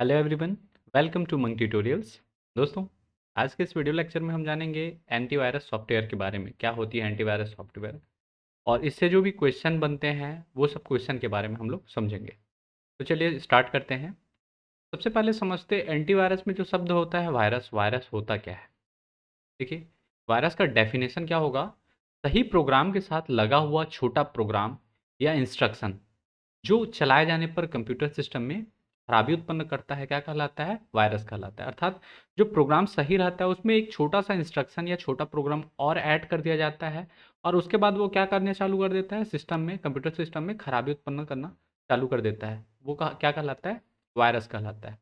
Hello everyone, welcome to Monk Tutorials. दोस्तों, आज के इस वीडियो लेक्चर में हम जानेंगे एंटीवायरस सॉफ्टवेयर के बारे में। क्या होती है एंटीवायरस सॉफ्टवेयर और इससे जो भी क्वेश्चन बनते हैं वो सब क्वेश्चन के बारे में हम लोग समझेंगे। तो चलिए स्टार्ट करते हैं। सबसे पहले समझते हैं एंटीवायरस में जो शब्द होता है वायरस। वायरस होता क्या है? देखिए, वायरस का डेफिनेशन क्या होगा? सही प्रोग्राम के साथ लगा हुआ छोटा प्रोग्राम या इंस्ट्रक्शन जो चलाए जाने पर कंप्यूटर सिस्टम में खराबी उत्पन्न करता है, क्या कहलाता है? वायरस कहलाता है। अर्थात जो प्रोग्राम सही रहता है उसमें एक छोटा सा इंस्ट्रक्शन या छोटा प्रोग्राम और ऐड कर दिया जाता है और उसके बाद वो क्या करने चालू कर देता है? सिस्टम में, कंप्यूटर सिस्टम में खराबी उत्पन्न करना चालू कर देता है। वो क्या कहलाता है? वायरस कहलाता है।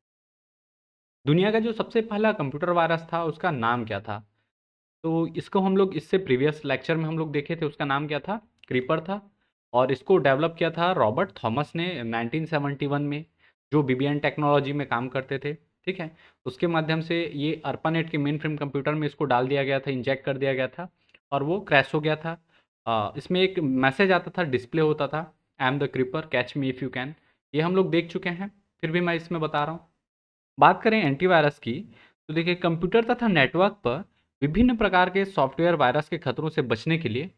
दुनिया का जो सबसे पहला कंप्यूटर वायरस था उसका नाम क्या था? तो इसको हम लोग इससे प्रीवियस लेक्चर में हम लोग देखे थे, उसका नाम क्या था? क्रीपर था। और इसको डेवलप किया था रॉबर्ट थॉमस ने 1971 में, जो बीबीएन टेक्नोलॉजी में काम करते थे। ठीक है, उसके माध्यम से ये अर्पानेट के मेन फ्रेम कंप्यूटर में इसको डाल दिया गया था, इंजेक्ट कर दिया गया था और वो क्रैश हो गया था। इसमें एक मैसेज आता था, डिस्प्ले होता था, I am the creeper catch me if you can. ये हम लोग देख चुके हैं, फिर भी मैं इसमें बता रहा हूँ। बात करें एंटीवायरस की, तो देखिए कंप्यूटर तथा नेटवर्क पर विभिन्न प्रकार के सॉफ्टवेयर वायरस के खतरों से बचने के लिए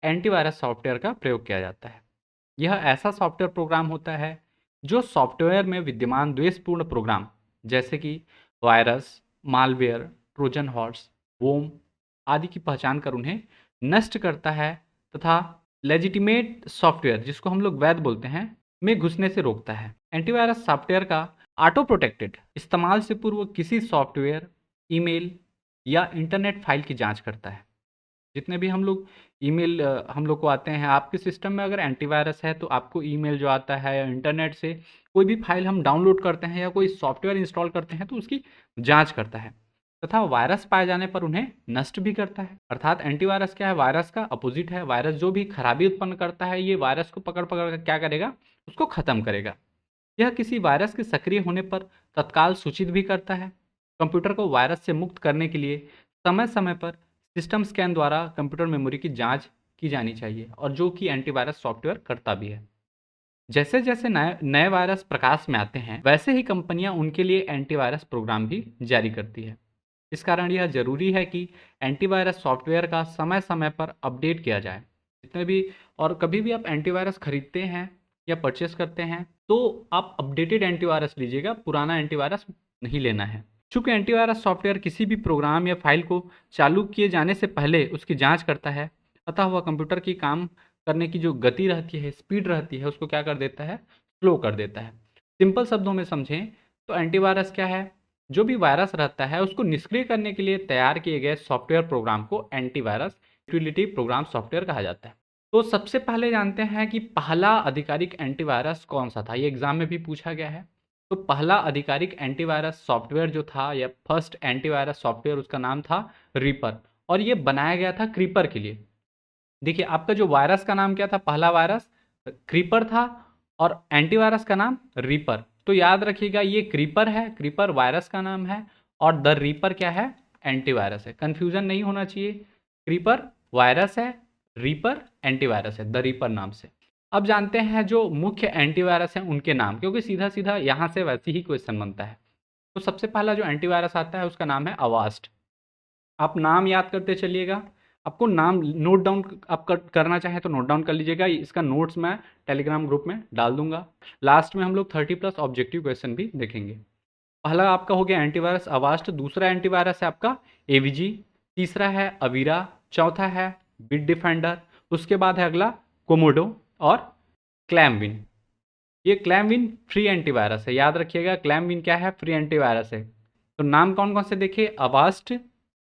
एंटीवायरस सॉफ्टवेयर का प्रयोग किया जाता है। यह ऐसा सॉफ्टवेयर प्रोग्राम होता है जो सॉफ्टवेयर में विद्यमान द्वेषपूर्ण प्रोग्राम जैसे कि वायरस, मालवेयर, ट्रोजन हॉर्स, वोम आदि की पहचान कर उन्हें नष्ट करता है तथा लेजिटिमेट सॉफ्टवेयर, जिसको हम लोग वैध बोलते हैं, में घुसने से रोकता है। एंटीवायरस सॉफ्टवेयर का ऑटो प्रोटेक्टेड इस्तेमाल से पूर्व किसी सॉफ्टवेयर, ईमेल या इंटरनेट फाइल की जांच करता है। जितने भी हम लोग ईमेल हम लोग को आते हैं, आपके सिस्टम में अगर एंटीवायरस है तो आपको ईमेल जो आता है या इंटरनेट से कोई भी फाइल हम डाउनलोड करते हैं या कोई सॉफ्टवेयर इंस्टॉल करते हैं तो उसकी जांच करता है तथा वायरस पाए जाने पर उन्हें नष्ट भी करता है। अर्थात एंटीवायरस क्या है? वायरस का अपोजिट है। वायरस जो भी खराबी उत्पन्न करता है, ये वायरस को पकड़ पकड़ कर क्या करेगा? उसको खत्म करेगा। यह किसी वायरस के सक्रिय होने पर तत्काल सूचित भी करता है। कंप्यूटर को वायरस से मुक्त करने के लिए समय समय पर सिस्टम स्कैन द्वारा कंप्यूटर मेमोरी की जांच की जानी चाहिए, और जो कि एंटीवायरस सॉफ्टवेयर करता भी है। जैसे जैसे नए नए वायरस प्रकाश में आते हैं वैसे ही कंपनियां उनके लिए एंटीवायरस प्रोग्राम भी जारी करती है। इस कारण यह जरूरी है कि एंटीवायरस सॉफ्टवेयर का समय समय पर अपडेट किया जाए। जितने भी और कभी भी आप एंटीवायरस खरीदते हैं या परचेस करते हैं तो आप अपडेटेड एंटीवायरस लीजिएगा, पुराना एंटीवायरस नहीं लेना है। चूंकि एंटीवायरस सॉफ्टवेयर किसी भी प्रोग्राम या फाइल को चालू किए जाने से पहले उसकी जांच करता है, अतः वह कंप्यूटर की काम करने की जो गति रहती है, स्पीड रहती है, उसको क्या कर देता है? स्लो कर देता है। सिंपल शब्दों में समझें तो एंटीवायरस क्या है? जो भी वायरस रहता है उसको निष्क्रिय करने के लिए तैयार किए गए सॉफ्टवेयर प्रोग्राम को एंटीवायरस यूटिलिटी प्रोग्राम सॉफ्टवेयर कहा जाता है। तो सबसे पहले जानते हैं कि पहला आधिकारिक एंटीवायरस कौन सा था। ये एग्जाम में भी पूछा गया है। तो पहला आधिकारिक एंटीवायरस सॉफ्टवेयर जो था, या फर्स्ट एंटीवायरस सॉफ्टवेयर, उसका नाम था रीपर, और ये बनाया गया था क्रीपर के लिए। देखिए, आपका जो वायरस का नाम क्या था? पहला वायरस क्रीपर था और एंटीवायरस का नाम रीपर। तो याद रखिएगा, ये क्रीपर है, क्रीपर वायरस का नाम है, और द रीपर क्या है? एंटीवायरस है। कंफ्यूजन नहीं होना चाहिए। क्रीपर वायरस है, रीपर एंटीवायरस है, द रीपर नाम से। अब जानते हैं जो मुख्य एंटीवायरस हैं उनके नाम, क्योंकि सीधा सीधा यहाँ से वैसे ही क्वेश्चन बनता है। तो सबसे पहला जो एंटीवायरस आता है उसका नाम है अवास्ट। आप नाम याद करते चलिएगा। आपको नाम नोट डाउन आप करना चाहें तो नोट डाउन कर लीजिएगा। इसका नोट्स मैं टेलीग्राम ग्रुप में डाल दूंगा। लास्ट में हम लोग 30+ ऑब्जेक्टिव क्वेश्चन भी देखेंगे। पहला आपका हो गया एंटीवायरस अवास्ट। दूसरा एंटीवायरस है आपका एवीजी। तीसरा है अवीरा। चौथा है बिट डिफेंडर। उसके बाद है अगला कोमोडो और क्लैमविन। ये क्लैमविन फ्री एंटीवायरस है, याद रखिएगा। क्लैमविन क्या है? फ्री एंटीवायरस है। तो नाम कौन कौन से देखिए? Avast,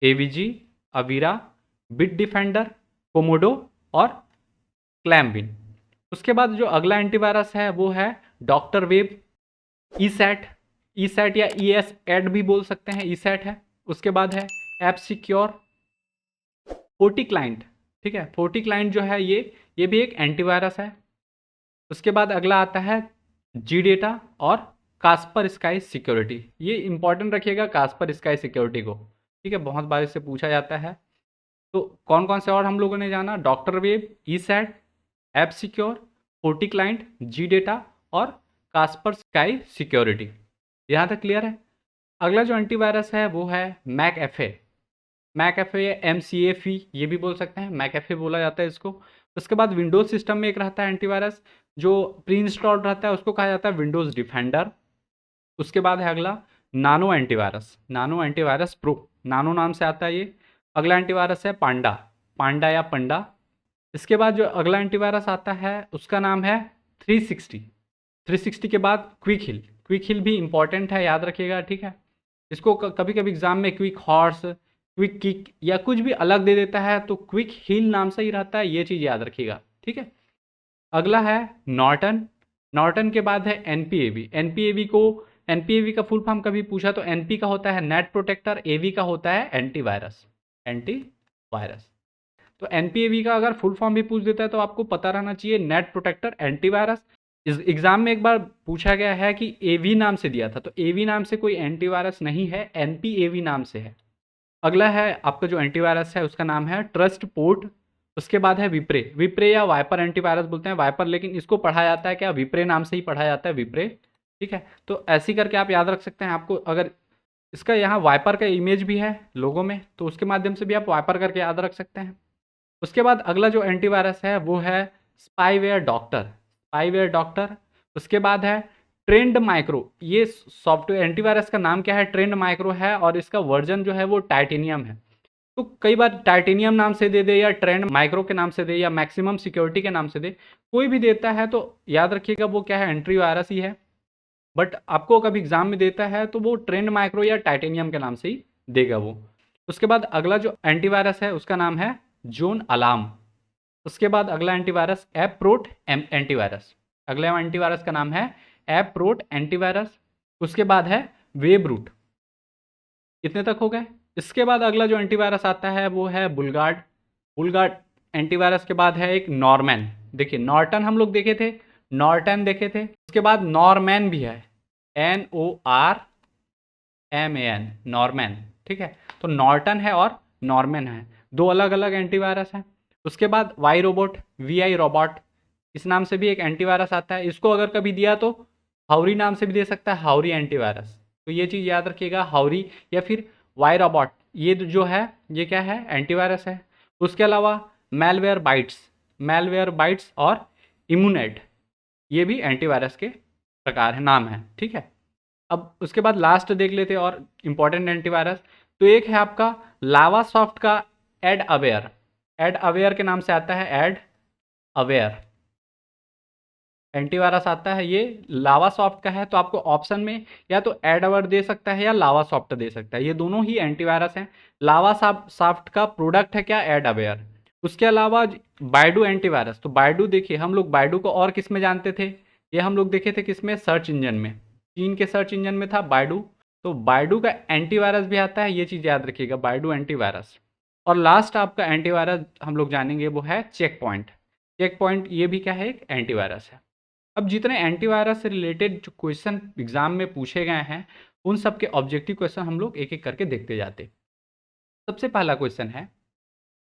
AVG, Avira, Bitdefender, Comodo और क्लैमविन। उसके बाद जो अगला एंटीवायरस है वो है डॉक्टर वेब, ईसैट। ईसैट या ईएस एड भी बोल सकते हैं, ईसैट है। उसके बाद है एप सिक्योर, फोर्टी क्लाइंट। ठीक है, फोर्टी क्लाइंट जो है ये भी एक एंटीवायरस है। उसके बाद अगला आता है जी डेटा और कास्पर स्काई सिक्योरिटी। ये इंपॉर्टेंट रखिएगा, कास्पर स्काई सिक्योरिटी को। ठीक है, बहुत बार इससे पूछा जाता है। तो कौन कौन से और हम लोगों ने जाना? Doctor web, ESET, app secure, Forti Client, G Data और कास्पर स्काई सिक्योरिटी। यहाँ तक क्लियर है। अगला जो एंटीवायरस है वो है मैकएफे। मैकएफे या MCAFE ये भी बोल सकते हैं, मैकएफे बोला जाता है इसको। उसके बाद विंडोज़ सिस्टम में एक रहता है एंटीवायरस जो प्री इंस्टॉल्ड रहता है, उसको कहा जाता है विंडोज़ डिफेंडर। उसके बाद है अगला नानो एंटीवायरस, नानो एंटीवायरस प्रो, नानो नाम से आता है ये। अगला एंटीवायरस है पांडा, पांडा या पंडा। इसके बाद जो अगला एंटीवायरस आता है उसका नाम है 360। 360 के बाद क्विक हिल, क्विक हिल भी इंपॉर्टेंट है, याद रखिएगा, ठीक है। इसको कभी कभी एग्जाम में क्विक हॉर्स, क्विक किक या कुछ भी अलग दे देता है, तो क्विक हिल नाम से ही रहता है, ये चीज़ याद रखिएगा, ठीक है। अगला है नॉर्टन, नॉर्टन के बाद है एनपीएवी। एनपीएवी को, एनपीएवी का फुल फॉर्म कभी पूछा तो एनपी का होता है नेट प्रोटेक्टर, एवी का होता है एंटीवायरस, एंटीवायरस। तो एनपीएवी का अगर फुल फॉर्म भी पूछ देता है तो आपको पता रहना चाहिए नेट प्रोटेक्टर एंटीवायरस। इस एग्जाम में एक बार पूछा गया है कि एवी नाम से दिया था, तो एवी नाम से कोई एंटीवायरस नहीं है, एनपीएवी नाम से है। अगला है आपका जो एंटीवायरस है उसका नाम है ट्रस्ट पोर्ट। उसके बाद है विप्रे, विप्रे या वाइपर एंटीवायरस बोलते हैं, वाइपर, लेकिन इसको पढ़ा जाता है क्या, विप्रे नाम से ही पढ़ा जाता है, विप्रे, ठीक है। तो ऐसी करके आप याद रख सकते हैं। आपको अगर इसका यहाँ वाइपर का इमेज भी है लोगो में, तो उसके माध्यम से भी आप वाइपर करके याद रख सकते हैं। उसके बाद अगला जो एंटीवायरस है वो है स्पाईवेयर डॉक्टर, स्पाईवेयर डॉक्टर। उसके बाद है ट्रेंड माइक्रो, ये सॉफ्टवेयर एंटीवायरस का नाम क्या है, ट्रेंड माइक्रो है, और इसका वर्जन जो है वो टाइटेनियम है। तो कई बार टाइटेनियम नाम से दे दे या ट्रेंड माइक्रो के नाम से दे या मैक्सिमम सिक्योरिटी के नाम से दे, कोई भी देता है तो याद रखिएगा वो क्या है, एंटीवायरस ही है। बट आपको कभी एग्जाम में देता है तो वो ट्रेंड माइक्रो या टाइटेनियम के नाम से ही देगा वो। उसके बाद अगला जो एंटीवायरस है उसका नाम है जोन अलार्म। उसके बाद अगला एंटीवायरस एप्रोट एंटीवायरस, अगला एंटीवायरस का नाम है एप्रोट एंटीवायरस। उसके बाद है वेबरूट। इतने तक हो गए। इसके बाद अगला जो एंटीवायरस आता है वो है बुलगार्ड, बुलगार्ड एंटीवायरस के बाद है एक नॉर्मैन। देखिए नॉर्टन हम लोग देखे थे, नॉर्टन देखे थे, उसके बाद नॉर्मैन भी है, NORMAN, नॉर्मैन, ठीक है। तो नॉर्टन है और नॉर्मैन है, दो अलग अलग एंटीवायरस हैं। उसके बाद वाई रोबोट, VI रोबोट, इस नाम से भी एक एंटीवायरस आता है। इसको अगर कभी दिया तो हाउरी नाम से भी दे सकता है, हाउरी एंटीवायरस। तो ये चीज़ याद रखिएगा, हाउरी या फिर वाई रोबोट, ये जो है ये क्या है, एंटीवायरस है। उसके अलावा मैलवेयर बाइट्स, मैलवेयर बाइट्स और इम्यूनेट, ये भी एंटीवायरस के प्रकार है, नाम है, ठीक है। अब उसके बाद लास्ट देख लेते हैं और इम्पॉर्टेंट एंटीवायरस। तो एक है आपका लावा सॉफ्ट का एड अवेयर, एड अवेयर के नाम से आता है, एड अवेयर एंटीवायरस आता है, ये लावा सॉफ्ट का है। तो आपको ऑप्शन में या तो एड अवेयर दे सकता है या लावा सॉफ्ट दे सकता है, ये दोनों ही एंटीवायरस हैं। लावा सॉफ्ट का प्रोडक्ट है क्या, एड अवेयर। उसके अलावा बाइडू एंटीवायरस, तो बाइडू देखिए हम लोग बाइडू को और किस में जानते थे, ये हम लोग देखे थे किस में, सर्च इंजन में, चीन के सर्च इंजन में था बाइडू। तो बाइडू का एंटीवायरस भी आता है, ये चीज़ याद रखिएगा, बाइडू एंटीवायरस। और लास्ट आपका एंटीवायरस हम लोग जानेंगे वो है चेक पॉइंट, चेक पॉइंट ये भी क्या है, एक एंटीवायरस है। अब जितने एंटीवायरस से रिलेटेड जो क्वेश्चन एग्जाम में पूछे गए हैं उन सब के ऑब्जेक्टिव क्वेश्चन हम लोग एक एक करके देखते जाते। सबसे पहला क्वेश्चन है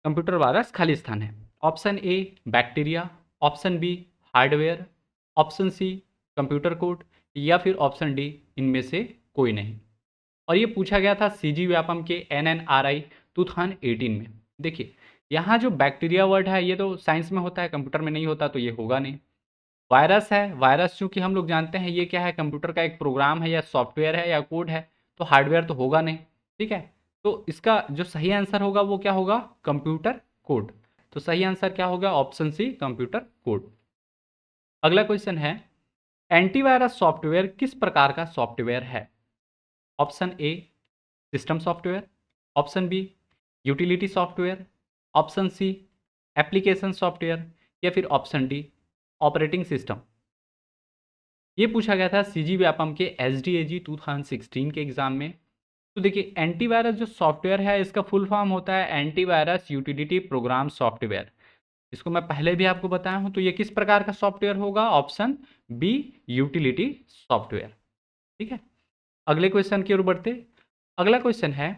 कंप्यूटर वायरस खाली स्थान है। Option A bacteria, option B hardware, option C computer code, या फिर ऑप्शन डी इनमें से कोई नहीं। और ये पूछा गया था CG व्यापम के NNRI 2018 में। देखिए यहाँ जो बैक्टीरिया वर्ड है ये तो साइंस में होता है, कंप्यूटर में नहीं होता, तो ये होगा नहीं। वायरस है, वायरस चूंकि हम लोग जानते हैं ये क्या है, कंप्यूटर का एक प्रोग्राम है या सॉफ्टवेयर है या कोड है, तो हार्डवेयर तो होगा नहीं, ठीक है। तो इसका जो सही आंसर होगा वो क्या होगा, कंप्यूटर कोड। तो सही आंसर क्या होगा, ऑप्शन सी कंप्यूटर कोड। अगला क्वेश्चन है एंटीवायरस सॉफ्टवेयर किस प्रकार का सॉफ्टवेयर है। Option A system software, option B utility software, option C application software, या फिर ऑप्शन डी ऑपरेटिंग सिस्टम। ये पूछा गया था CG व्यापम के SDAG 2016 के एग्जाम में। तो देखिए एंटीवायरस जो सॉफ्टवेयर है इसका फुल फॉर्म होता है एंटीवायरस यूटिलिटी प्रोग्राम सॉफ्टवेयर। इसको मैं पहले भी आपको बताया हूं। तो ये किस प्रकार का सॉफ्टवेयर होगा, ऑप्शन बी यूटिलिटी सॉफ्टवेयर, ठीक है। अगले क्वेश्चन की ओर बढ़ते। अगला क्वेश्चन है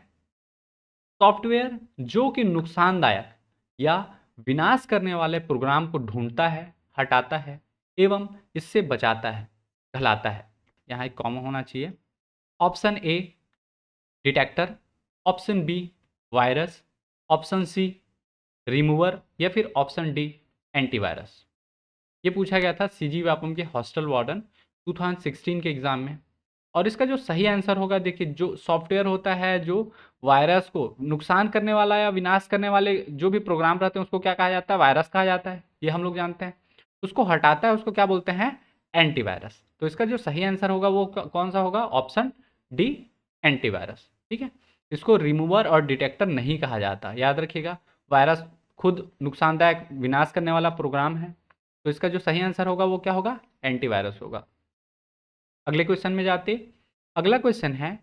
सॉफ्टवेयर जो कि नुकसानदायक या विनाश करने वाले प्रोग्राम को ढूंढता है, हटाता है एवं इससे बचाता है कहलाता है। यहाँ एक कॉमा होना चाहिए। Option A detector, option B virus, option C remover या फिर ऑप्शन डी एंटीवायरस। ये पूछा गया था सीजी व्यापम के हॉस्टल वार्डन 2016 के एग्जाम में। और इसका जो सही आंसर होगा, देखिए जो सॉफ्टवेयर होता है जो वायरस को नुकसान करने वाला या विनाश करने वाले जो भी प्रोग्राम रहते हैं उसको क्या कहा जाता है, वायरस कहा जाता है, ये हम लोग जानते हैं। उसको हटाता है उसको क्या बोलते हैं, एंटीवायरस। तो इसका जो सही आंसर होगा वो कौन सा होगा, ऑप्शन डी एंटीवायरस। ठीक है, इसको रिमूवर और डिटेक्टर नहीं कहा जाता, याद रखिएगा। वायरस खुद नुकसानदायक विनाश करने वाला प्रोग्राम है, तो इसका जो सही आंसर होगा वो क्या होगा, एंटीवायरस होगा। अगले क्वेश्चन में जाते। अगला क्वेश्चन है,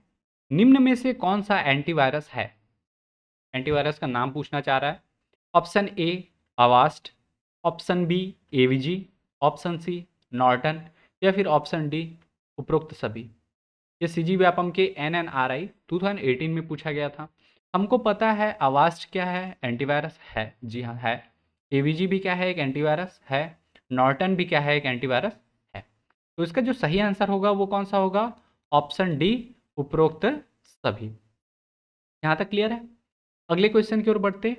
निम्न में से कौन सा एंटीवायरस है। एंटीवायरस का नाम पूछना चाह रहा है। Option A Avast, option B AVG, option C Norton या फिर ऑप्शन डी उपरोक्त सभी। ये सीजी व्यापम के NNRI 2018 में पूछा गया था। हमको पता है अवास्ट क्या है, एंटीवायरस है, जी हाँ है। एवीजी भी क्या है, एक एंटीवायरस है। नॉर्टन भी क्या है, एक एंटीवायरस है। तो इसका जो सही आंसर होगा वो कौन सा होगा, ऑप्शन डी उपरोक्त सभी। यहां तक क्लियर है। अगले क्वेश्चन की ओर बढ़ते।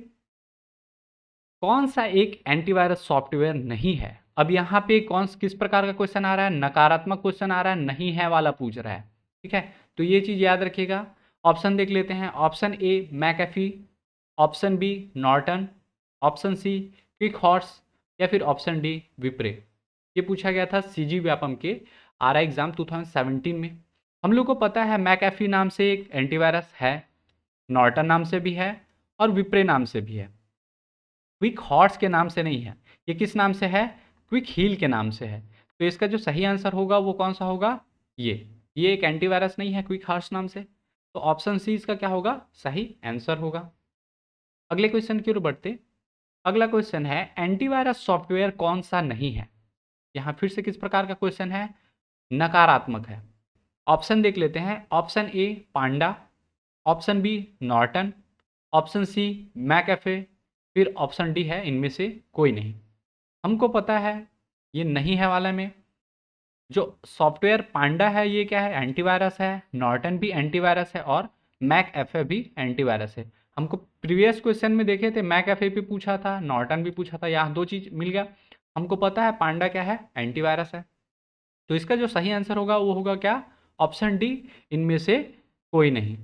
कौन सा एक एंटीवायरस सॉफ्टवेयर नहीं है। अब यहाँ पे किस प्रकार का क्वेश्चन आ रहा है, नकारात्मक क्वेश्चन आ रहा है, नहीं है वाला पूछ रहा है। ठीक है, तो ये चीज याद रखिएगा। ऑप्शन देख लेते हैं। Option A McAfee, option B Norton, option C quick horse या फिर ऑप्शन डी विप्रे। ये पूछा गया था सीजी व्यापम के RI एग्जाम 2017 में। हम लोग को पता है मैकेफी नाम से एक एंटीवायरस है, नॉर्टन नाम से भी है और विप्रे नाम से भी है। क्विक हॉर्स के नाम से नहीं है, ये किस नाम से है, क्विक हील के नाम से है। तो इसका जो सही आंसर होगा वो कौन सा होगा, ये एक एंटीवायरस नहीं है क्विक हॉर्स नाम से। तो ऑप्शन सी इसका क्या होगा, सही आंसर होगा। अगले क्वेश्चन की ओर बढ़ते। अगला क्वेश्चन है, एंटीवायरस सॉफ्टवेयर कौन सा नहीं है। यहाँ फिर से किस प्रकार का क्वेश्चन है, नकारात्मक है। ऑप्शन देख लेते हैं। Option A Panda, option B Norton, option C McAfee, फिर ऑप्शन डी है इनमें से कोई नहीं। हमको पता है ये नहीं है वाला में जो सॉफ्टवेयर पांडा है ये क्या है, एंटीवायरस है। नॉर्टन भी एंटीवायरस है और मैकएफे भी एंटीवायरस है। हमको प्रीवियस क्वेश्चन में देखे थे मैकएफे भी पूछा था, नॉर्टन भी पूछा था, यहाँ दो चीज मिल गया। हमको पता है पांडा क्या है, एंटीवायरस है। तो इसका जो सही आंसर होगा वो होगा क्या, ऑप्शन डी इनमें से कोई नहीं।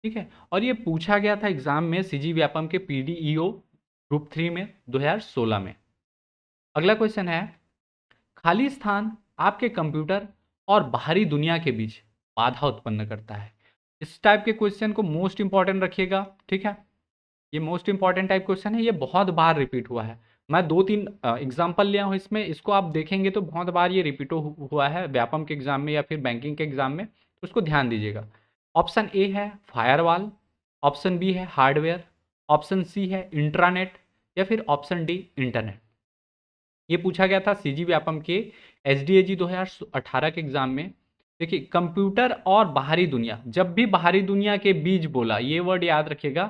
ठीक है, और ये पूछा गया था एग्जाम में सीजी व्यापम के PDEO ग्रुप 3 में 2016 में। अगला क्वेश्चन है, खाली स्थान आपके कंप्यूटर और बाहरी दुनिया के बीच बाधा उत्पन्न करता है। इस टाइप के क्वेश्चन को मोस्ट इंपॉर्टेंट रखिएगा। ठीक है, ये मोस्ट इंपॉर्टेंट टाइप क्वेश्चन है, ये बहुत बार रिपीट हुआ है। मैं 2-3 एग्जाम्पल लिया हूँ इसमें, इसको आप देखेंगे तो बहुत बार ये रिपीट हुआ है व्यापम के एग्जाम में या फिर बैंकिंग के एग्जाम में, तो उसको ध्यान दीजिएगा। ऑप्शन ए है फायरवॉल, ऑप्शन बी है हार्डवेयर, ऑप्शन सी है इंट्रानेट या फिर ऑप्शन डी इंटरनेट। ये पूछा गया था सीजी व्यापम के SDAG 2018 के एग्जाम में। देखिए कंप्यूटर और बाहरी दुनिया, जब भी बाहरी दुनिया के बीच बोला, ये वर्ड याद रखिएगा,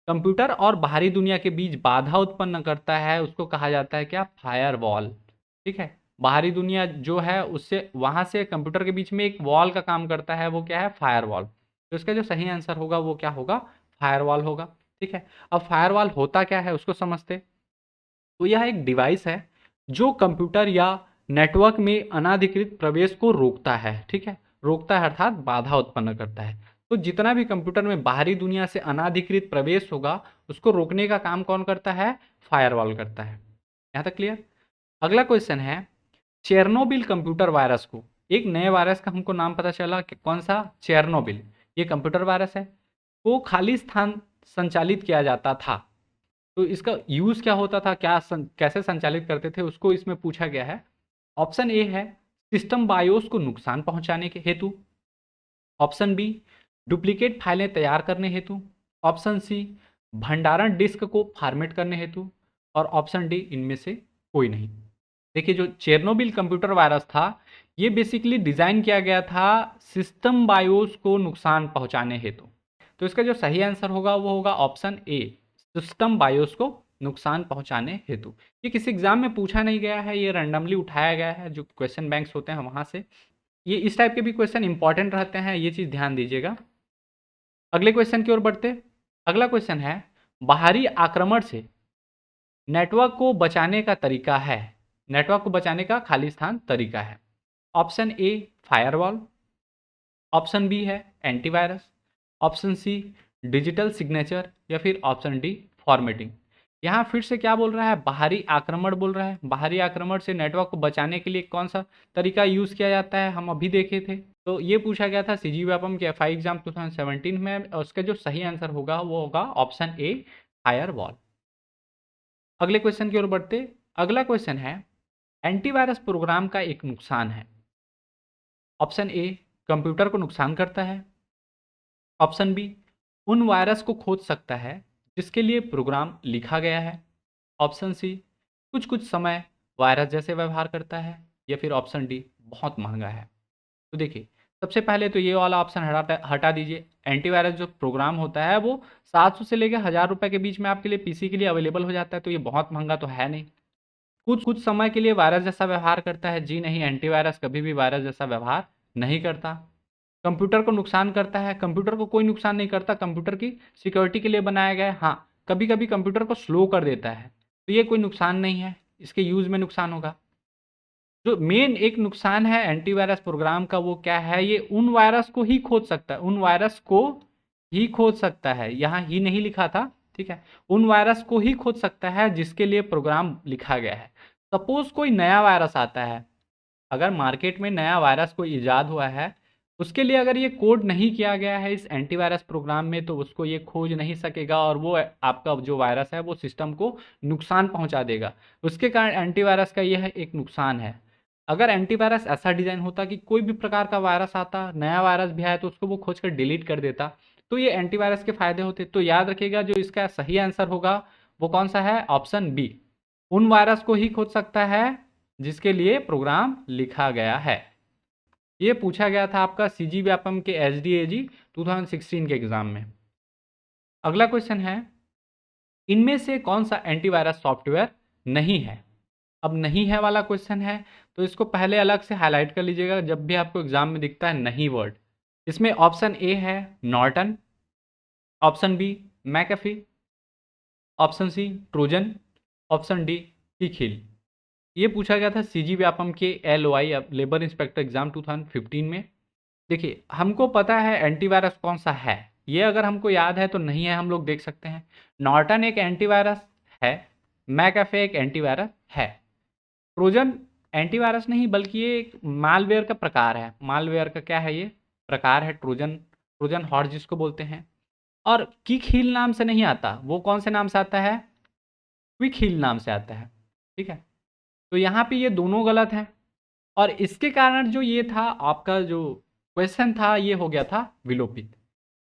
कंप्यूटर और बाहरी दुनिया के बीच बाधा उत्पन्न करता है उसको कहा जाता है क्या, फायरवॉल। ठीक है, बाहरी दुनिया जो है उससे वहां से कंप्यूटर के बीच में एक वॉल का काम करता है, वो क्या है, फायरवॉल। तो इसका जो सही आंसर होगा वो क्या होगा, फायरवॉल होगा। ठीक है, अब फायरवॉल होता क्या है उसको समझते। तो यह एक डिवाइस है जो कंप्यूटर या नेटवर्क में अनाधिकृत प्रवेश को रोकता है। ठीक है, रोकता है अर्थात बाधा उत्पन्न करता है। तो जितना भी कंप्यूटर में बाहरी दुनिया से अनाधिकृत प्रवेश होगा उसको रोकने का काम कौन करता है, फायरवॉल करता है। यहाँ तक क्लियर। अगला क्वेश्चन है, चेरनोबिल कंप्यूटर वायरस को, एक नए वायरस का हमको नाम पता चला कि कौन सा, चेरनोबिल। ये कंप्यूटर वायरस है, वो खाली स्थान संचालित किया जाता था। तो इसका यूज क्या होता था, कैसे संचालित करते थे उसको इसमें पूछा गया है। ऑप्शन ए है सिस्टम बायोस को नुकसान पहुंचाने के हेतु, ऑप्शन बी डुप्लीकेट फाइलें तैयार करने हेतु, ऑप्शन सी भंडारण डिस्क को फॉर्मेट करने हेतु और ऑप्शन डी इनमें से कोई नहीं। देखिए जो चेरनोबिल कंप्यूटर वायरस था ये बेसिकली डिजाइन किया गया था सिस्टम बायोस को नुकसान पहुंचाने हेतु। तो इसका जो सही आंसर होगा वो होगा ऑप्शन ए, सिस्टम बायोस को नुकसान पहुंचाने हेतु। ये किसी एग्जाम में पूछा नहीं गया है, ये रैंडमली उठाया गया है जो क्वेश्चन बैंक्स होते हैं वहां से। ये इस टाइप के भी क्वेश्चन इंपॉर्टेंट रहते हैं, ये चीज़ ध्यान दीजिएगा। अगले क्वेश्चन की ओर बढ़ते। अगला क्वेश्चन है, बाहरी आक्रमण से नेटवर्क को बचाने का तरीका है। नेटवर्क को बचाने का खाली स्थान तरीका है। Option A firewall, option B है antivirus, option C digital signature, या फिर ऑप्शन डी फॉर्मेटिंग। यहाँ फिर से क्या बोल रहा है, बाहरी आक्रमण बोल रहा है। बाहरी आक्रमण से नेटवर्क को बचाने के लिए कौन सा तरीका यूज किया जाता है, हम अभी देखे थे। तो ये पूछा गया था सीजी व्यापम के एफआई एग्जाम 2017 में, और उसका जो सही आंसर होगा वो होगा ऑप्शन ए फायरवॉल। अगले क्वेश्चन की ओर बढ़ते। अगला क्वेश्चन है, एंटीवायरस प्रोग्राम का एक नुकसान है। ऑप्शन ए कंप्यूटर को नुकसान करता है, ऑप्शन बी उन वायरस को खोज सकता है जिसके लिए प्रोग्राम लिखा गया है, ऑप्शन सी कुछ कुछ समय वायरस जैसे व्यवहार करता है, या फिर ऑप्शन डी बहुत महंगा है। तो देखिए, सबसे पहले तो ये वाला ऑप्शन हटा दीजिए। एंटीवायरस जो प्रोग्राम होता है वो 700 से लेकर 1000 रुपये के बीच में आपके लिए पीसी के लिए अवेलेबल हो जाता है, तो ये बहुत महंगा तो है नहीं। कुछ कुछ समय के लिए वायरस जैसा व्यवहार करता है, जी नहीं, एंटीवायरस कभी भी वायरस जैसा व्यवहार नहीं करता। कंप्यूटर को नुकसान करता है, कंप्यूटर को कोई नुकसान नहीं करता, कंप्यूटर की सिक्योरिटी के लिए बनाया गया है। हाँ, कभी कभी कंप्यूटर को स्लो कर देता है, तो ये कोई नुकसान नहीं है, इसके यूज में नुकसान होगा। जो मेन एक नुकसान है एंटीवायरस प्रोग्राम का, वो क्या है, ये उन वायरस को ही खोज सकता है, उन वायरस को ही खोज सकता है, यहाँ ही नहीं लिखा था, ठीक है, उन वायरस को ही खोज सकता है जिसके लिए प्रोग्राम लिखा गया है। सपोज कोई नया वायरस आता है, अगर मार्केट में नया वायरस कोई इजाद हुआ है, उसके लिए अगर ये कोड नहीं किया गया है इस एंटीवायरस प्रोग्राम में, तो उसको ये खोज नहीं सकेगा, और वो आपका जो वायरस है वो सिस्टम को नुकसान पहुंचा देगा। उसके कारण एंटीवायरस का यह एक नुकसान है। अगर एंटीवायरस ऐसा डिजाइन होता कि कोई भी प्रकार का वायरस आता, नया वायरस भी आया, तो उसको वो खोज कर डिलीट कर देता, तो ये एंटीवायरस के फायदे होते। तो याद रखिएगा, जो इसका सही आंसर होगा वो कौन सा है, ऑप्शन बी, उन वायरस को ही खोज सकता है जिसके लिए प्रोग्राम लिखा गया है। ये पूछा गया था आपका सीजी व्यापम के एसडीएजी 2016 के एग्जाम में। अगला क्वेश्चन है, इनमें से कौन सा एंटीवायरस सॉफ्टवेयर नहीं है। अब नहीं है वाला क्वेश्चन है, तो इसको पहले अलग से हाईलाइट कर लीजिएगा जब भी आपको एग्जाम में दिखता है नहीं वर्ड। इसमें ऑप्शन ए है Norton, option B McAfee, option C Trojan, option D कीखील। ये पूछा गया था सीजी व्यापम के एलओआई लेबर इंस्पेक्टर एग्जाम 2015 में। देखिए, हमको पता है एंटीवायरस कौन सा है, ये अगर हमको याद है तो नहीं है, हम लोग देख सकते हैं। नॉर्टन एक एंटीवायरस है, मैकएफे एक एंटीवायरस है, ट्रोजन एंटीवायरस नहीं बल्कि ये एक मालवेयर का प्रकार है। मालवेयर का क्या है, ये प्रकार है ट्रोजन, ट्रोजन हॉर्स जिसको बोलते हैं। और किक हील नाम से नहीं आता, वो कौन से नाम से आता है, क्विक हील नाम से आता है, ठीक है। तो यहाँ पे ये दोनों गलत है, और इसके कारण जो ये था आपका जो क्वेश्चन था ये हो गया था विलोपित।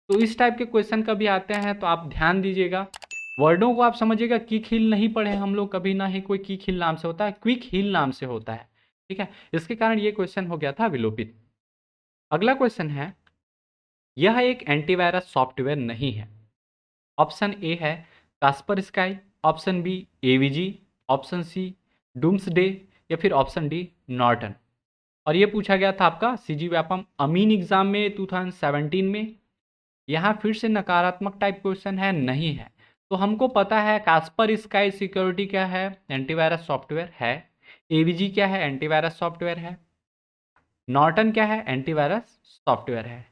तो इस टाइप के क्वेश्चन कभी आते हैं तो आप ध्यान दीजिएगा, वर्डों को आप समझिएगा। किक हील नहीं पढ़े हम लोग कभी, ना ही कोई किक हील नाम से होता है, क्विक हील नाम से होता है, ठीक है। इसके कारण ये क्वेश्चन हो गया था विलोपित। अगला क्वेश्चन है, यह एक एंटीवायरस सॉफ्टवेयर नहीं है। ऑप्शन ए है Kaspersky, option B AVG, option C doomsday, या फिर ऑप्शन डी नॉर्टन। और ये पूछा गया था आपका सीजी व्यापम अमीन एग्जाम में 2017 में। यहाँ फिर से नकारात्मक टाइप क्वेश्चन है, नहीं है। तो हमको पता है कास्पर स्काई सिक्योरिटी क्या है, एंटीवायरस सॉफ्टवेयर है। एवीजी क्या है, एंटीवायरस सॉफ्टवेयर है। नॉर्टन क्या है, एंटीवायरस सॉफ्टवेयर है।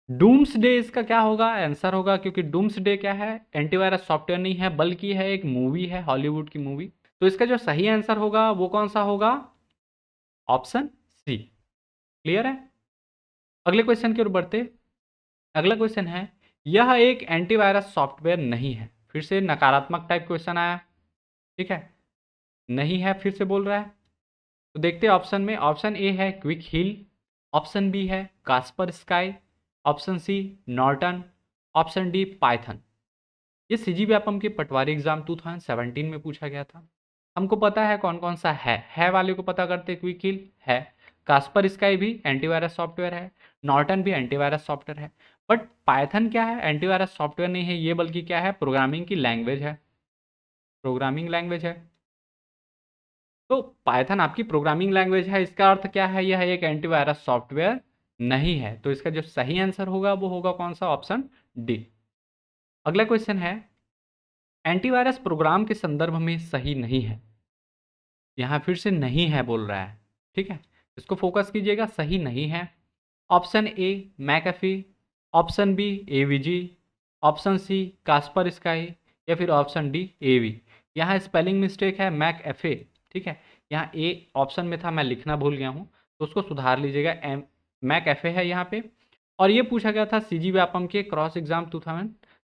डूम्सडे इसका क्या होगा, आंसर होगा, क्योंकि डूम्सडे क्या है, एंटीवायरस सॉफ्टवेयर नहीं है बल्कि है एक मूवी है, हॉलीवुड की मूवी। तो इसका जो सही आंसर होगा वो कौन सा होगा, ऑप्शन सी। क्लियर है। अगले क्वेश्चन की ओर बढ़ते। अगला क्वेश्चन है, यह एक एंटीवायरस सॉफ्टवेयर नहीं है। फिर से नकारात्मक टाइप क्वेश्चन आया, ठीक है, नहीं है फिर से बोल रहा है। तो देखते हैं ऑप्शन में, ऑप्शन ए है क्विक हील, ऑप्शन बी है Kaspersky, option C Norton, option D Python. ये सीजी व्यापम के पटवारी एग्जाम 2017 में पूछा गया था। हमको पता है कौन कौन सा है वाले को पता करते। क्विक हील है, कास्पर स्काई भी एंटीवायरस सॉफ्टवेयर है, नॉर्टन भी एंटीवायरस सॉफ्टवेयर है। बट पाइथन क्या है, एंटीवायरस सॉफ्टवेयर नहीं है ये, बल्कि क्या है, प्रोग्रामिंग की लैंग्वेज है, प्रोग्रामिंग लैंग्वेज है। तो पाइथन आपकी प्रोग्रामिंग लैंग्वेज है, इसका अर्थ क्या है, यह एक एंटीवायरस सॉफ्टवेयर नहीं है। तो इसका जो सही आंसर होगा वो होगा कौन सा, ऑप्शन डी। अगला क्वेश्चन है, एंटीवायरस प्रोग्राम के संदर्भ में सही नहीं है। यहाँ फिर से नहीं है बोल रहा है, ठीक है, इसको फोकस कीजिएगा, सही नहीं है। Option A McAfee, option B AVG, option C Kaspersky, या फिर ऑप्शन डी एवी। यहाँ स्पेलिंग मिस्टेक है, मैकएफे, ठीक है, यहाँ ए ऑप्शन में था, मैं लिखना भूल गया हूँ, तो उसको सुधार लीजिएगा, मैकएफे है यहाँ पे। और ये पूछा गया था सीजी व्यापम के क्रॉस एग्जाम 2000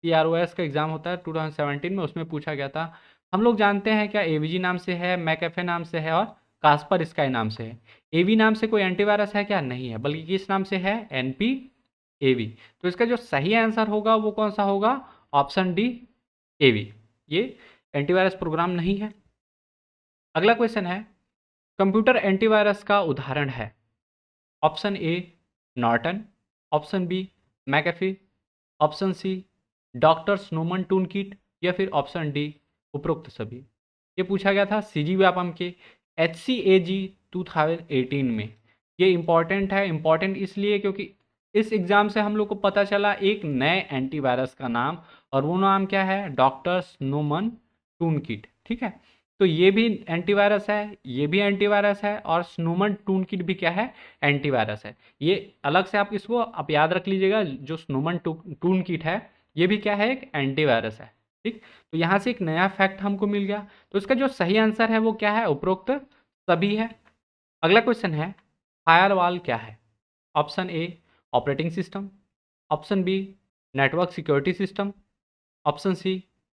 CROS का एग्जाम होता है 2017 में, उसमें पूछा गया था। हम लोग जानते हैं क्या एवीजी नाम से है, मैकएफे नाम से है और कास्पर स्काई नाम से है। एवी नाम से कोई एंटीवायरस है क्या, नहीं है, बल्कि किस नाम से है, एनपी एवी। तो इसका जो सही आंसर होगा वो कौन सा होगा, ऑप्शन डी एवी, ये एंटीवायरस प्रोग्राम नहीं है। अगला क्वेश्चन है, कंप्यूटर एंटीवायरस का उदाहरण है। Option A Norton, option B McAfee, option C doctor Solomon toolkit, या फिर ऑप्शन डी उपरोक्त सभी। ये पूछा गया था सीजी व्यापम के HCAG 2018 में। ये इम्पॉर्टेंट है, इम्पॉर्टेंट इसलिए क्योंकि इस एग्ज़ाम से हम लोग को पता चला एक नए एंटीवायरस का नाम, और वो नाम क्या है, डॉक्टर स्नोमन टूल किट, ठीक है। तो ये भी एंटीवायरस है, ये भी एंटीवायरस है, और स्नोमन टूल किट भी क्या है, एंटीवायरस है। ये अलग से आप इसको आप याद रख लीजिएगा, जो स्नोमन टूल किट है ये भी क्या है, एक एंटीवायरस है, ठीक। तो यहाँ से एक नया फैक्ट हमको मिल गया। तो इसका जो सही आंसर है वो क्या है, उपरोक्त सभी है। अगला क्वेश्चन है, फायरवॉल क्या है। Option A operating system, option B network security system, option C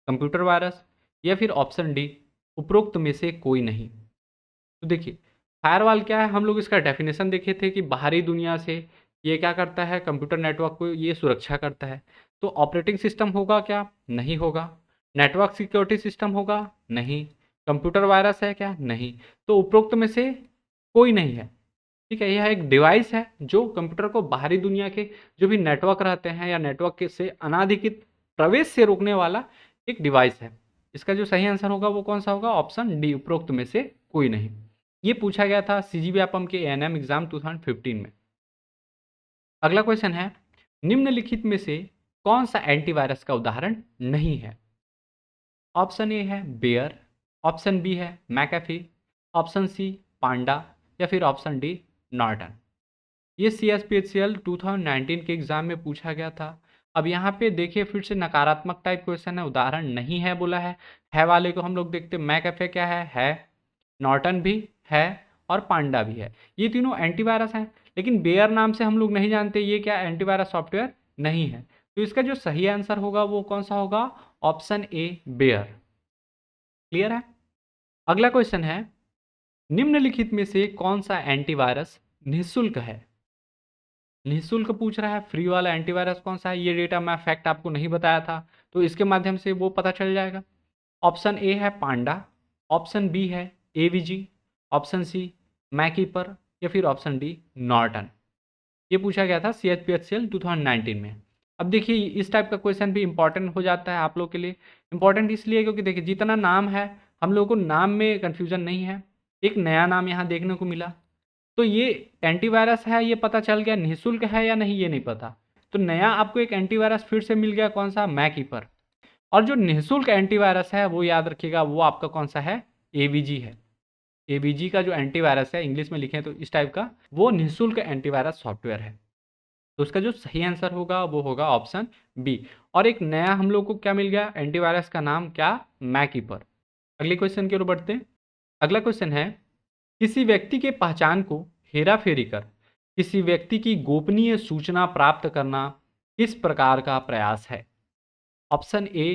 computer virus, या फिर ऑप्शन डी उपरोक्त में से कोई नहीं। तो देखिए फायरवॉल क्या है, हम लोग इसका डेफिनेशन देखे थे कि बाहरी दुनिया से ये क्या करता है, कंप्यूटर नेटवर्क को ये सुरक्षा करता है। तो ऑपरेटिंग सिस्टम होगा क्या, नहीं होगा। नेटवर्क सिक्योरिटी सिस्टम होगा, नहीं। कंप्यूटर वायरस है क्या, नहीं। तो उपरोक्त में से कोई नहीं है, ठीक है। यह एक डिवाइस है जो कंप्यूटर को बाहरी दुनिया के जो भी नेटवर्क रहते हैं या नेटवर्क के से अनाधिकृत प्रवेश से रोकने वाला एक डिवाइस है। इसका जो सही आंसर होगा वो कौन सा होगा, ऑप्शन डी उपरोक्त में से कोई नहीं। ये पूछा गया था सीजी व्यापम के ANM एग्जाम 2015 में। अगला क्वेश्चन है, निम्नलिखित में से कौन सा एंटीवायरस का उदाहरण नहीं है। ऑप्शन ए है बेयर, ऑप्शन बी है मैकेफी, ऑप्शन सी पांडा, या फिर ऑप्शन डी नॉर्टन। ये CSPHCL 2019 के एग्जाम में पूछा गया था। अब यहाँ पे देखिए फिर से नकारात्मक टाइप क्वेश्चन है, उदाहरण नहीं है बोला है वाले को हम लोग देखते, मैकेफे क्या है, नॉर्टन भी है और पांडा भी है। ये तीनों एंटीवायरस हैं, लेकिन बेयर नाम से हम लोग नहीं जानते ये क्या एंटीवायरस सॉफ्टवेयर नहीं है। तो इसका जो सही आंसर होगा वो कौन सा होगा, ऑप्शन ए बेयर। क्लियर है। अगला क्वेश्चन है, निम्नलिखित में से कौन सा एंटीवायरस निःशुल्क है। निःशुल्क पूछ रहा है, फ्री वाला एंटीवायरस कौन सा है, ये डेटा मैं फैक्ट आपको नहीं बताया था, तो इसके माध्यम से वो पता चल जाएगा। ऑप्शन ए है पांडा, ऑप्शन बी है एवीजी, ऑप्शन सी मैकीपर, या फिर ऑप्शन डी नॉर्टन। ये पूछा गया था CSPHCL 2019 में। अब देखिए इस टाइप का क्वेश्चन भी इंपॉर्टेंट हो जाता है आप लोग के लिए। इंपॉर्टेंट इसलिए क्योंकि देखिए जितना नाम है हम लोग को नाम में कन्फ्यूजन नहीं है, एक नया नाम यहाँ देखने को मिला। तो ये एंटीवायरस है, ये पता चल गया, निःशुल्क है या नहीं ये नहीं पता। तो नया आपको एक एंटीवायरस फिर से मिल गया, कौन सा, मैकीपर। और जो निःशुल्क एंटीवायरस है वो याद रखिएगा, वो आपका कौन सा है, एवीजी है। एवीजी का जो एंटीवायरस है, इंग्लिश में लिखें तो इस टाइप का, वो निःशुल्क एंटीवायरस सॉफ्टवेयर है। तो उसका जो सही आंसर होगा वो होगा ऑप्शन बी। और एक नया हम लोग को क्या मिल गया, एंटीवायरस का नाम क्या, मैकीपर। अगले क्वेश्चन की ओर बढ़ते हैं। अगला क्वेश्चन है, किसी व्यक्ति के पहचान को हेराफेरी कर किसी व्यक्ति की गोपनीय सूचना प्राप्त करना किस प्रकार का प्रयास है। Option A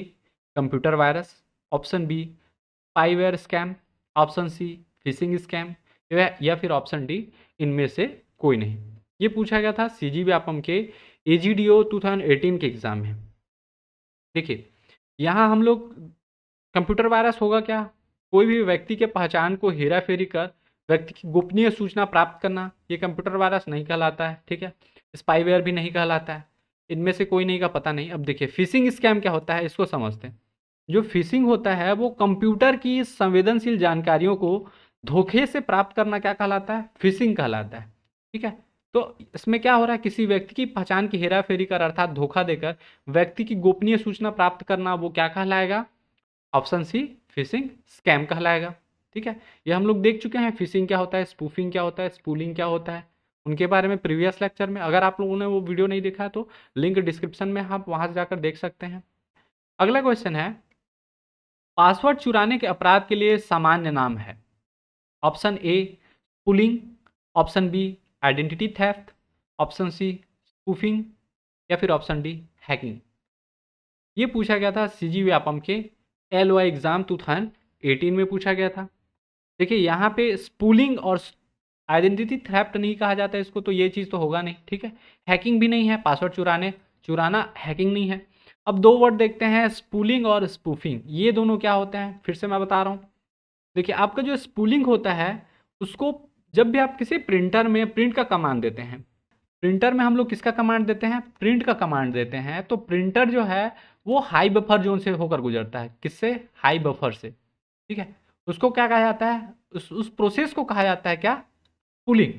computer virus, option B spyware scam, option C phishing scam, या फिर ऑप्शन डी इनमें से कोई नहीं। ये पूछा गया था सीजी व्यापम के AGDO 2018 के एग्जाम में। देखिए यहाँ हम लोग कंप्यूटर वायरस होगा क्या, कोई भी व्यक्ति के पहचान को हेराफेरी कर व्यक्ति की गोपनीय सूचना प्राप्त करना, ये कंप्यूटर वायरस नहीं कहलाता है, ठीक है। स्पाईवेयर भी नहीं कहलाता है, इनमें से कोई नहीं का पता नहीं। अब देखिए फिशिंग स्कैम क्या होता है, इसको समझते हैं। जो फिशिंग होता है वो कंप्यूटर की संवेदनशील जानकारियों को धोखे से प्राप्त करना क्या कहलाता है? फिशिंग कहलाता है। ठीक है, तो इसमें क्या हो रहा है, किसी व्यक्ति की पहचान की हेराफेरी कर अर्थात धोखा देकर व्यक्ति की गोपनीय सूचना प्राप्त करना, वो क्या कहलाएगा? ऑप्शन सी फिशिंग स्कैम कहलाएगा। ठीक है, ये हम लोग देख चुके हैं फिशिंग क्या होता है, स्पूफिंग क्या होता है, स्पूलिंग क्या होता है, उनके बारे में प्रीवियस लेक्चर में। अगर आप लोगों ने वो वीडियो नहीं देखा है तो लिंक डिस्क्रिप्शन में आप वहां से जाकर देख सकते हैं। अगला क्वेश्चन है, पासवर्ड चुराने के अपराध के लिए सामान्य नाम है। Option A spooling, option B identity theft, option C spoofing या फिर ऑप्शन डी हैकिंग। ये पूछा गया था सीजी व्यापम के LOI एग्जाम 2018 में पूछा गया था। देखिए यहाँ पे स्पूलिंग और आइडेंटिटी थेफ्ट नहीं कहा जाता है इसको, तो ये चीज़ तो होगा नहीं। ठीक है, हैकिंग भी नहीं है, पासवर्ड चुराना हैकिंग नहीं है। अब दो वर्ड देखते हैं, स्पूलिंग और स्पूफिंग, ये दोनों क्या होते हैं, फिर से मैं बता रहा हूँ। देखिए आपका जो स्पूलिंग होता है, उसको जब भी आप किसी प्रिंटर में प्रिंट का कमांड देते हैं, प्रिंटर में हम लोग किसका कमांड देते हैं? प्रिंट का कमांड देते हैं। तो प्रिंटर जो है वो हाई बफर जोन से होकर गुजरता है। किससे? हाई बफर से। ठीक है, उसको क्या कहा जाता है? उस प्रोसेस को कहा जाता है क्या? स्पूलिंग।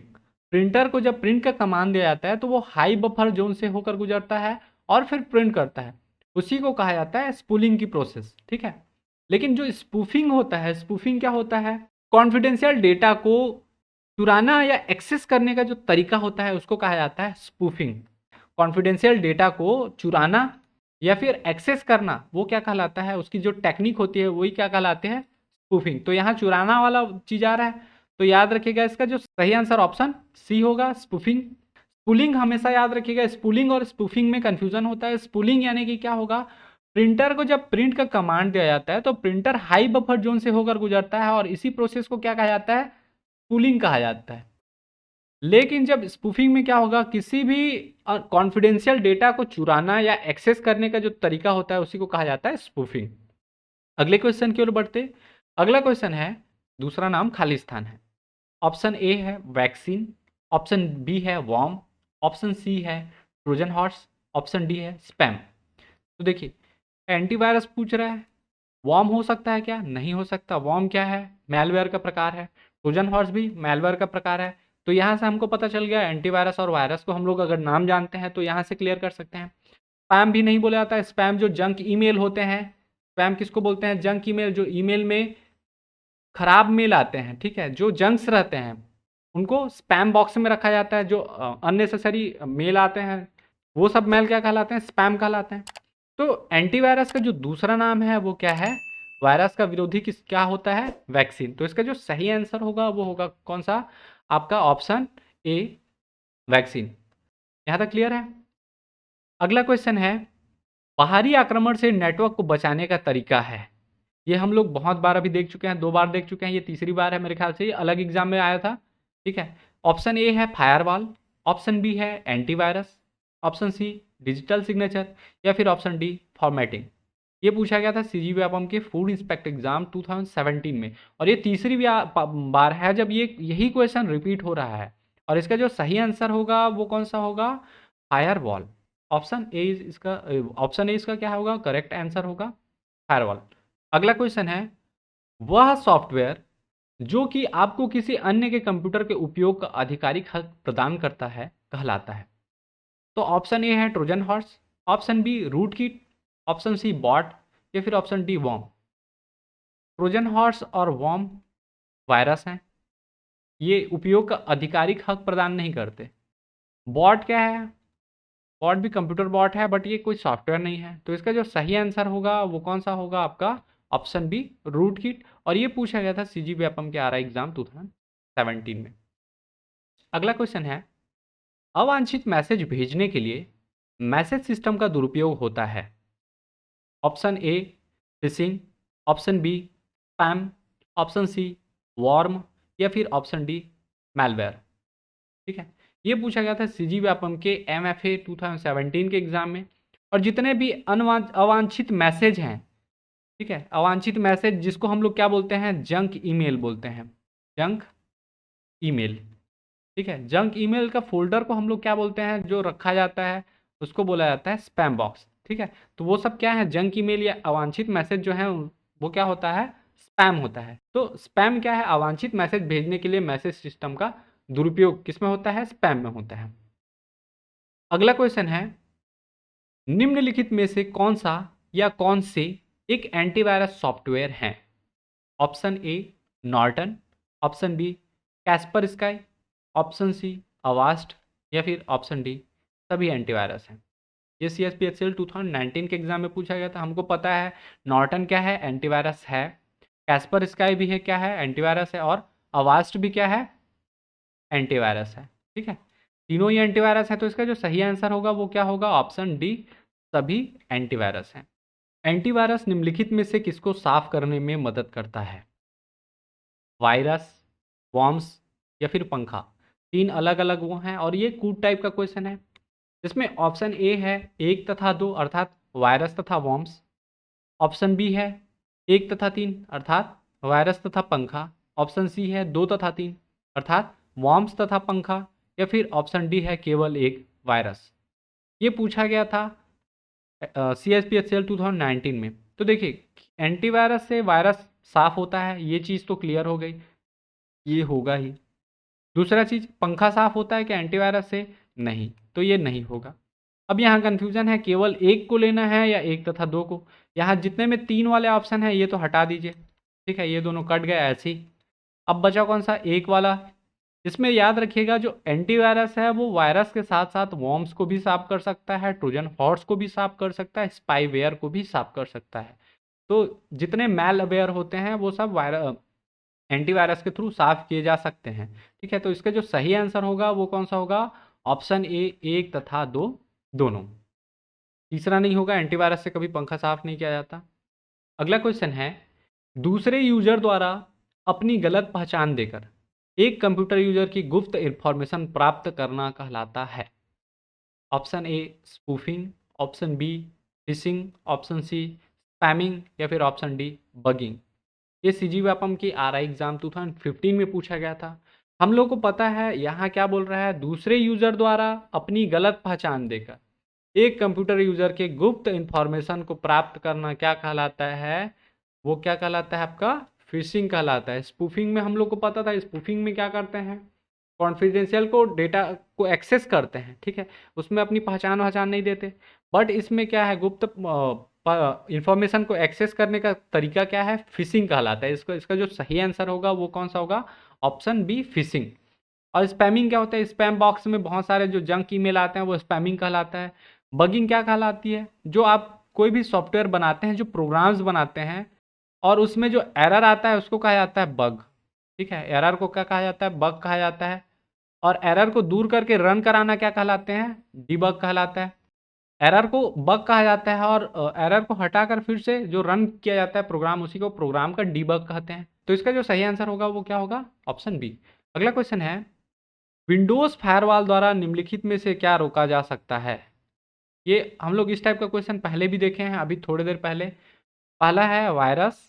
प्रिंटर को जब प्रिंट का कमांड दिया जाता है तो वो हाई बफर जोन से होकर गुजरता है और फिर प्रिंट करता है, उसी को कहा जाता है स्पूलिंग की प्रोसेस। ठीक है, लेकिन जो स्पूफिंग होता है, स्पूफिंग क्या होता है? कॉन्फिडेंशियल डेटा को चुराना या एक्सेस करने का जो तरीका होता है उसको कहा जाता है स्पूफिंग। कॉन्फिडेंशियल डेटा को चुराना या फिर एक्सेस करना, वो क्या कहलाता है? उसकी जो टेक्निक होती है वही क्या कहलाते हैं? स्पूफिंग। तो यहाँ चुराना वाला चीज आ रहा है, तो याद रखिएगा इसका जो सही आंसर ऑप्शन सी होगा, स्पूफिंग। स्पूलिंग हमेशा याद रखिएगा, स्पूलिंग और स्पूफिंग में कंफ्यूजन होता है। स्पूलिंग यानी कि क्या होगा? प्रिंटर को जब प्रिंट का कमांड दिया जाता है तो प्रिंटर हाई बफर जोन से होकर गुजरता है और इसी प्रोसेस को क्या कहा जाता है? स्पूलिंग कहा जाता है। लेकिन जब स्पूफिंग में क्या होगा? किसी भी कॉन्फिडेंशियल डेटा को चुराना या एक्सेस करने का जो तरीका होता है उसी को कहा जाता है स्पूफिंग। अगले क्वेश्चन की ओर बढ़ते। अगला क्वेश्चन है, दूसरा नाम खालिस्तान है। ऑप्शन ए है वैक्सीन, ऑप्शन बी है वॉर्म, ऑप्शन सी है ट्रोजन हॉर्स, ऑप्शन डी है स्पैम। तो देखिए एंटीवायरस पूछ रहा है, वॉर्म हो सकता है क्या? नहीं हो सकता। वॉर्म क्या है? मैलवेयर का प्रकार है। ट्रोजन हॉर्स भी मैलवेयर का प्रकार है। तो यहाँ से हमको पता चल गया एंटीवायरस और वायरस को हम लोग अगर नाम जानते हैं तो यहाँ से क्लियर कर सकते हैं। स्पैम भी नहीं बोला जाता है। स्पैम जो जंक ईमेल होते हैं, स्पैम किसको बोलते हैं? Junk email. जो ईमेल में खराब मेल आते हैं, ठीक है, जो जंक्स रहते हैं उनको स्पैम बॉक्स में रखा जाता है। जो अननेसेसरी मेल आते हैं वो सब मेल क्या कहलाते हैं? स्पैम कहलाते हैं। तो एंटीवायरस का जो दूसरा नाम है वो क्या है? वायरस का विरोधी किस क्या होता है? वैक्सीन। तो इसका जो सही आंसर होगा वो होगा कौन सा? आपका ऑप्शन ए वैक्सीन। यहाँ तक क्लियर है? अगला क्वेश्चन है, बाहरी आक्रमण से नेटवर्क को बचाने का तरीका है। ये हम लोग बहुत बार अभी देख चुके हैं, 2 बार देख चुके हैं, ये तीसरी बार है मेरे ख्याल से, ये अलग एग्जाम में आया था। ठीक है, ऑप्शन ए है फायरवॉल, ऑप्शन बी है antivirus, option C digital signature या फिर ऑप्शन डी फॉर्मेटिंग। ये पूछा गया था सीजी व्यापम के फूड इंस्पेक्ट एग्जाम 2017 में और ये तीसरी बार है जब यही क्वेश्चन रिपीट हो रहा है। और इसका जो सही आंसर होगा वो कौन सा होगा? फायरवॉल। ऑप्शन ए इसका क्या होगा? करेक्ट आंसर होगा फायरवॉल। अगला क्वेश्चन है, वह सॉफ्टवेयर जो कि आपको किसी अन्य के कंप्यूटर के उपयोग का आधिकारिक हक प्रदान करता है कहलाता है। तो ऑप्शन ए है Trojan horse, option B rootkit, option C bot या फिर option D worm. Trojan horse और वॉर्म वायरस हैं, ये उपयोग का आधिकारिक हक प्रदान नहीं करते। बॉट क्या है? बॉट भी कंप्यूटर बॉट है बट ये कोई सॉफ्टवेयर नहीं है। तो इसका जो सही आंसर होगा वो कौन सा होगा? आपका ऑप्शन बी रूट किट। और ये पूछा गया था सीजी व्यापम के आरआई एग्जाम 2017 में। अगला क्वेश्चन है, अवांछित मैसेज भेजने के लिए मैसेज सिस्टम का दुरुपयोग होता है। Option A phishing, option B spam, option C worm या फिर ऑप्शन डी मैलवेयर। ठीक है, ये पूछा गया था सीजी व्यापम के MFA 2017 के एग्जाम में। और जितने भी अवांछित मैसेज हैं, ठीक है, अवांछित मैसेज जिसको हम लोग क्या बोलते हैं? जंक ईमेल बोलते हैं, जंक ईमेल। ठीक है, जंक ईमेल का फोल्डर को हम लोग क्या बोलते हैं? जो रखा जाता है उसको बोला जाता है स्पैम बॉक्स। ठीक है, तो वो सब क्या है? जंक ईमेल या अवांछित मैसेज जो है वो क्या होता है? स्पैम होता है। तो स्पैम क्या है? अवांछित मैसेज भेजने के लिए मैसेज सिस्टम का दुरुपयोग किसमें होता है? स्पैम में होता है। अगला क्वेश्चन है, निम्नलिखित में से कौन सा या कौन से एक एंटीवायरस सॉफ्टवेयर है? Option A Norton, option B Kaspersky, option C Avast, या फिर ऑप्शन डी सभी एंटीवायरस हैं। ये CSPHCL 2019 के एग्जाम में पूछा गया था। हमको पता है नॉर्टन क्या है? एंटीवायरस है। कैस्पर स्काई भी है, क्या है? एंटीवायरस है। और अवास्ट भी क्या है? एंटीवायरस है। ठीक है, तीनों ही एंटीवायरस है। तो इसका जो सही आंसर होगा वो क्या होगा? ऑप्शन डी सभी एंटीवायरस हैं। एंटीवायरस निम्नलिखित में से किसको साफ करने में मदद करता है? वायरस, वॉर्म्स, या फिर पंखा। तीन अलग अलग वो हैं और ये कूट टाइप का क्वेश्चन है। इसमें ऑप्शन ए है 1 तथा 2 अर्थात वायरस तथा वॉर्म्स। ऑप्शन बी है 1 तथा 3 अर्थात वायरस तथा पंखा। ऑप्शन सी है 2 तथा 3 अर्थात वॉर्म्स तथा पंखा। या फिर ऑप्शन डी है केवल एक वायरस। ये पूछा गया था CSPHCL 2019 में। तो देखिए, एंटीवायरस से वायरस साफ होता है, ये चीज़ तो क्लियर हो गई, ये होगा ही। दूसरा चीज़, पंखा साफ होता है क्या एंटीवायरस से? नहीं, तो ये नहीं होगा। अब यहाँ कन्फ्यूजन है, केवल एक को लेना है या एक तथा दो को। यहाँ जितने में 3 वाले ऑप्शन है ये तो हटा दीजिए। ठीक है, ये दोनों कट गए ऐसे ही। अब बचा कौन सा? एक वाला। इसमें याद रखिएगा जो एंटीवायरस है वो वायरस के साथ साथ वॉर्म्स को भी साफ कर सकता है, ट्रोजन हॉर्स को भी साफ कर सकता है, स्पाईवेयर को भी साफ कर सकता है। तो जितने मैलवेयर होते हैं वो सब एंटीवायरस के थ्रू साफ किए जा सकते हैं। ठीक है, तो इसका जो सही आंसर होगा वो कौन सा होगा? ऑप्शन ए 1 तथा 2 दोनों। तीसरा नहीं होगा, एंटीवायरस से कभी पंखा साफ नहीं किया जाता। अगला क्वेश्चन है, दूसरे यूजर द्वारा अपनी गलत पहचान देकर एक कंप्यूटर यूजर की गुप्त इंफॉर्मेशन प्राप्त करना कहलाता है। Option A spoofing, option B phishing, option C spamming, या फिर ऑप्शन डी बगिंग। ये CG व्यापम की RI एग्जाम 2015 में पूछा गया था। हम लोग को पता है यहाँ क्या बोल रहा है, दूसरे यूजर द्वारा अपनी गलत पहचान देकर एक कंप्यूटर यूजर के गुप्त इंफॉर्मेशन को प्राप्त करना क्या कहलाता है? वो क्या कहलाता है आपका? फिशिंग कहलाता है। स्पूफिंग में हम लोग को पता था, स्पूफिंग में क्या करते हैं? कॉन्फिडेंशियल को डेटा को एक्सेस करते हैं। ठीक है, उसमें अपनी पहचान नहीं देते। बट इसमें क्या है? गुप्त इंफॉर्मेशन को एक्सेस करने का तरीका क्या है? फिशिंग कहलाता है। इसका जो सही आंसर होगा वो कौन सा होगा? Option B phishing. और स्पैमिंग क्या होता है? स्पैम बॉक्स में बहुत सारे जो जंक ईमेल आते हैं वो स्पैमिंग कहलाता है। बगिंग क्या कहलाती है? जो आप कोई भी सॉफ्टवेयर बनाते हैं, जो प्रोग्राम्स बनाते हैं और उसमें जो एरर आता है उसको कहा जाता है बग। ठीक है, एरर को क्या कहा जाता है? बग कहा जाता है। और एरर को दूर करके रन कराना क्या कहलाते हैं? डीबग कहलाता है। एरर को बग कहा जाता है और एरर को हटाकर फिर से जो रन किया जाता है प्रोग्राम, उसी को प्रोग्राम का डीबग कहते हैं। तो इसका जो सही आंसर होगा वो क्या होगा? Option B. अगला क्वेश्चन है, विंडोज फायरवॉल द्वारा निम्नलिखित में से क्या रोका जा सकता है? ये हम लोग इस टाइप का क्वेश्चन पहले भी देखे हैं, अभी थोड़ी देर पहले। पहला है वायरस,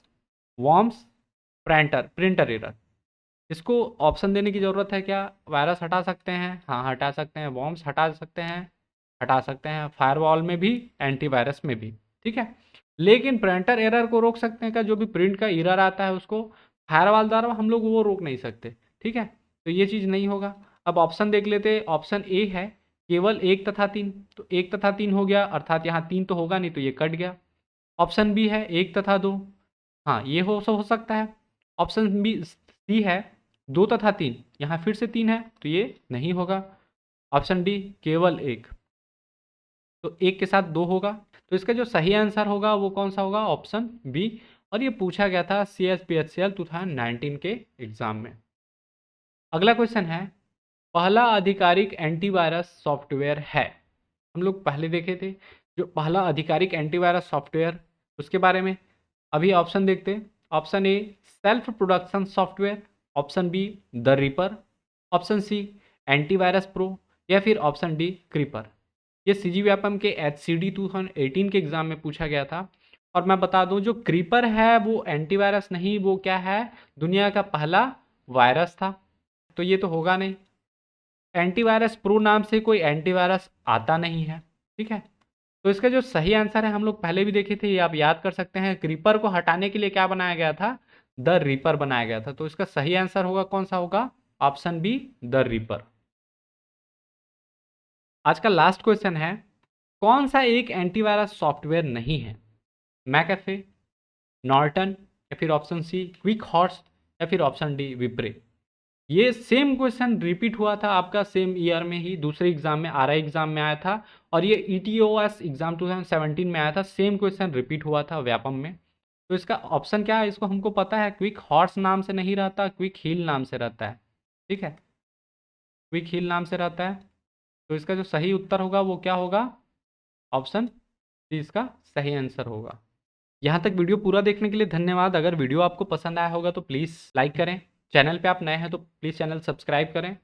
वॉर्म्स, प्रिंटर एरर। इसको ऑप्शन देने की ज़रूरत है क्या? वायरस हटा सकते हैं, हाँ हटा सकते हैं। वॉर्म्स हटा सकते हैं, हटा सकते हैं। फायरवॉल में भी, एंटीवायरस में भी। ठीक है, लेकिन प्रिंटर एरर को रोक सकते हैं क्या? जो भी प्रिंट का एरर आता है उसको फायरवॉल द्वारा हम लोग वो रोक नहीं सकते। ठीक है, तो ये चीज़ नहीं होगा। अब ऑप्शन देख लेते। ऑप्शन ए है केवल 1 तथा 3। तो 1 तथा 3 हो गया, अर्थात यहाँ 3 तो होगा नहीं, तो ये कट गया। ऑप्शन बी है 1 तथा 2, हाँ ये हो सकता है। ऑप्शन बी सी है 2 तथा 3, यहाँ फिर से 3 है तो ये नहीं होगा। ऑप्शन डी केवल 1, तो 1 के साथ 2 होगा। तो इसका जो सही आंसर होगा वो कौन सा होगा? Option B. और ये पूछा गया था CSPHCL 2019 के एग्जाम में। अगला क्वेश्चन है, पहला आधिकारिक एंटीवायरस सॉफ्टवेयर है। हम लोग पहले देखे थे जो पहला आधिकारिक एंटीवायरस सॉफ्टवेयर, उसके बारे में अभी ऑप्शन देखते। Option A self production software, option B the reaper, option C antivirus pro, या फिर ऑप्शन डी क्रीपर। ये CG व्यापम के HCD 2018 के एग्जाम में पूछा गया था। और मैं बता दूं, जो क्रीपर है वो एंटीवायरस नहीं, वो क्या है? दुनिया का पहला वायरस था। तो ये तो होगा नहीं। एंटीवायरस प्रो नाम से कोई एंटीवायरस आता नहीं है। ठीक है, तो इसका जो सही आंसर है हम लोग पहले भी देखे थे, ये आप याद कर सकते हैं। क्रीपर को हटाने के लिए क्या बनाया गया था? द रीपर बनाया गया था। तो इसका सही आंसर होगा कौन सा होगा? Option B, the reaper. आज का लास्ट क्वेश्चन है, कौन सा एक एंटीवायरस सॉफ्टवेयर नहीं है? मैकेफे, नॉर्टन, या फिर ऑप्शन सी क्विक हॉर्स, या फिर ऑप्शन डी विप्रे। ये सेम क्वेश्चन रिपीट हुआ था आपका सेम ईयर में ही, दूसरे एग्जाम में, आरआई एग्जाम में आया था, और ये ईटीओएस एग्जाम 2017 में आया था। सेम क्वेश्चन रिपीट हुआ था व्यापम में। तो इसका ऑप्शन क्या है? इसको हमको पता है, क्विक हॉर्स नाम से नहीं रहता, क्विक हील नाम से रहता है। ठीक है, क्विक हील नाम से रहता है। तो इसका जो सही उत्तर होगा वो क्या होगा? ऑप्शन सी इसका सही आंसर होगा। यहाँ तक वीडियो पूरा देखने के लिए धन्यवाद। अगर वीडियो आपको पसंद आया होगा तो प्लीज़ लाइक करें। चैनल पे आप नए हैं तो प्लीज़ चैनल सब्सक्राइब करें।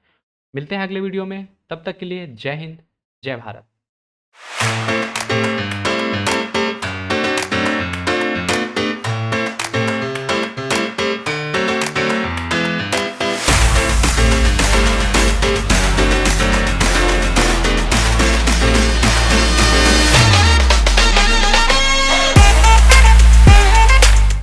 मिलते हैं अगले वीडियो में, तब तक के लिए जय हिंद, जय भारत।